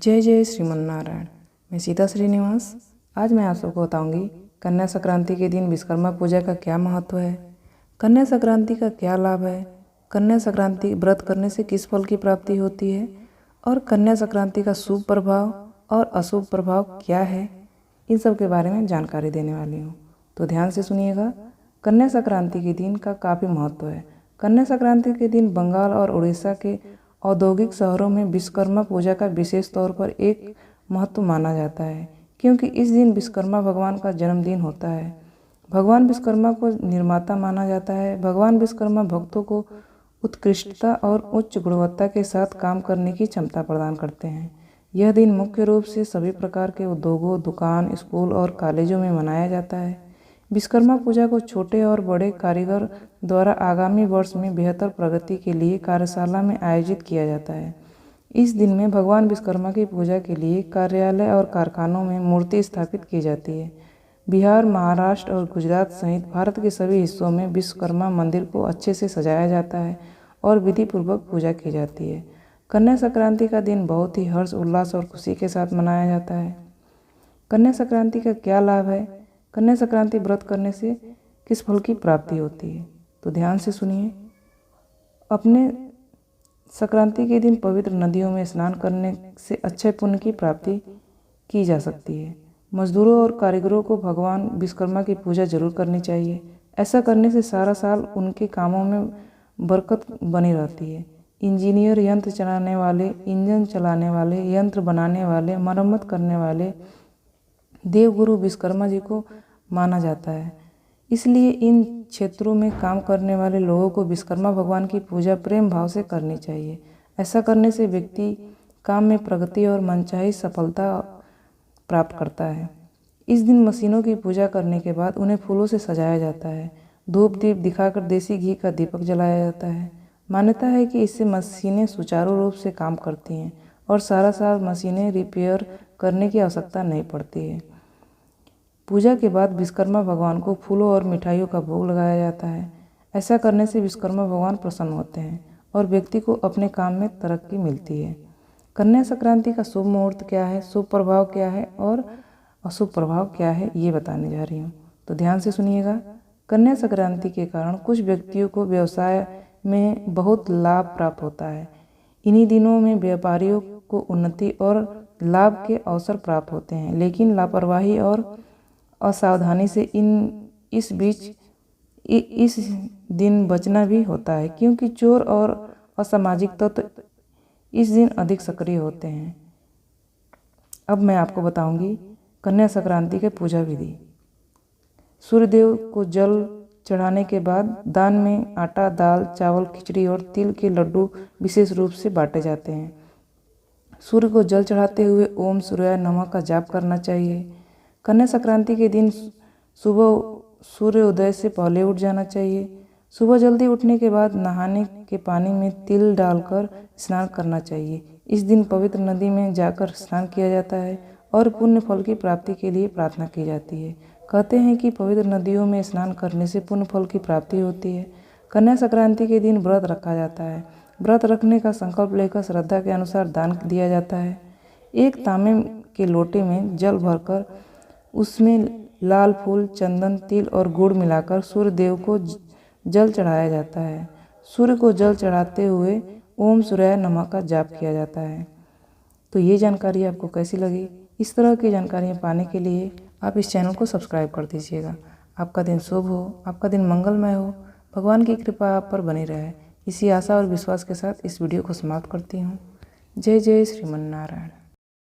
जय जय श्रीमन्नारायण। मैं सीता श्रीनिवास। आज मैं आप सबको बताऊंगी कन्या संक्रांति के दिन विश्वकर्मा पूजा का क्या महत्व है, कन्या संक्रांति का क्या लाभ है, कन्या संक्रांति व्रत करने से किस फल की प्राप्ति होती है और कन्या संक्रांति का शुभ प्रभाव और अशुभ प्रभाव क्या है। इन सब के बारे में जानकारी देने वाली हूँ, तो ध्यान से सुनिएगा। कन्या संक्रांति के दिन का काफ़ी महत्व है। कन्या संक्रांति के दिन बंगाल और उड़ीसा के औद्योगिक शहरों में विश्वकर्मा पूजा का विशेष तौर पर एक महत्व माना जाता है, क्योंकि इस दिन विश्वकर्मा भगवान का जन्मदिन होता है। भगवान विश्वकर्मा को निर्माता माना जाता है। भगवान विश्वकर्मा भक्तों को उत्कृष्टता और उच्च गुणवत्ता के साथ काम करने की क्षमता प्रदान करते हैं। यह दिन मुख्य रूप से सभी प्रकार के उद्योगों, दुकान, स्कूल और कॉलेजों में मनाया जाता है। विश्वकर्मा पूजा को छोटे और बड़े कारीगर द्वारा आगामी वर्ष में बेहतर प्रगति के लिए कार्यशाला में आयोजित किया जाता है। इस दिन में भगवान विश्वकर्मा की पूजा के लिए कार्यालय और कारखानों में मूर्ति स्थापित की जाती है। बिहार, महाराष्ट्र और गुजरात सहित भारत के सभी हिस्सों में विश्वकर्मा मंदिर को अच्छे से सजाया जाता है और विधि पूर्वक पूजा की जाती है। कन्या संक्रांति का दिन बहुत ही हर्ष, उल्लास और खुशी के साथ मनाया जाता है। कन्या संक्रांति का क्या लाभ है, कन्या संक्रांति व्रत करने से किस फल की प्राप्ति होती है, तो ध्यान से सुनिए। अपने संक्रांति के दिन पवित्र नदियों में स्नान करने से अच्छे पुण्य की प्राप्ति की जा सकती है। मजदूरों और कारीगरों को भगवान विश्वकर्मा की पूजा जरूर करनी चाहिए। ऐसा करने से सारा साल उनके कामों में बरकत बनी रहती है। इंजीनियर, यंत्र चलाने वाले, इंजन चलाने वाले, यंत्र बनाने वाले, मरम्मत करने वाले देवगुरु विश्वकर्मा जी को माना जाता है। इसलिए इन क्षेत्रों में काम करने वाले लोगों को विश्वकर्मा भगवान की पूजा प्रेम भाव से करनी चाहिए। ऐसा करने से व्यक्ति काम में प्रगति और मनचाही सफलता प्राप्त करता है। इस दिन मशीनों की पूजा करने के बाद उन्हें फूलों से सजाया जाता है। धूप दीप दिखाकर देसी घी का दीपक जलाया जाता है। मान्यता है कि इससे मशीनें सुचारू रूप से काम करती हैं और सारा साल मशीनें रिपेयर करने की आवश्यकता नहीं पड़ती है। पूजा के बाद विश्वकर्मा भगवान को फूलों और मिठाइयों का भोग लगाया जाता है। ऐसा करने से विश्वकर्मा भगवान प्रसन्न होते हैं और व्यक्ति को अपने काम में तरक्की मिलती है। कन्या संक्रांति का शुभ मुहूर्त क्या है, शुभ प्रभाव क्या है और अशुभ प्रभाव क्या है, ये बताने जा रही हूँ, तो ध्यान से सुनिएगा। कन्या संक्रांति के कारण कुछ व्यक्तियों को व्यवसाय में बहुत लाभ प्राप्त होता है। इन्हीं दिनों में व्यापारियों को उन्नति और लाभ के अवसर प्राप्त होते हैं, लेकिन लापरवाही और असावधानी से इस दिन बचना भी होता है, क्योंकि चोर और असामाजिक तत्व इस दिन अधिक सक्रिय होते हैं। अब मैं आपको बताऊंगी कन्या संक्रांति के पूजा विधि। सूर्यदेव को जल चढ़ाने के बाद दान में आटा, दाल, चावल, खिचड़ी और तिल के लड्डू विशेष रूप से बांटे जाते हैं। सूर्य को जल चढ़ाते हुए ओम सूर्याय नमः का जाप करना चाहिए। कन्या संक्रांति के दिन सुबह सूर्योदय से पहले उठ जाना चाहिए। सुबह जल्दी उठने के बाद नहाने के पानी में तिल डालकर स्नान करना चाहिए। इस दिन पवित्र नदी में जाकर स्नान किया जाता है और पुण्य फल की प्राप्ति के लिए प्रार्थना की जाती है। कहते हैं कि पवित्र नदियों में स्नान करने से पुण्य फल की प्राप्ति होती है। कन्या संक्रांति के दिन व्रत रखा जाता है। व्रत रखने का संकल्प लेकर श्रद्धा के अनुसार दान दिया जाता है। एक तांबे के लोटे में जल भरकर उसमें लाल फूल, चंदन, तिल और गुड़ मिलाकर सूर्य देव को जल चढ़ाया जाता है। सूर्य को जल चढ़ाते हुए ओम सूर्याय नमः का जाप किया जाता है। तो ये जानकारी आपको कैसी लगी? इस तरह की जानकारियाँ पाने के लिए आप इस चैनल को सब्सक्राइब कर दीजिएगा। आपका दिन शुभ हो, आपका दिन मंगलमय हो, भगवान की कृपा आप पर बनी रहे। इसी आशा और विश्वास के साथ इस वीडियो को समाप्त करती हूँ। जय जय श्रीमन्नारायण।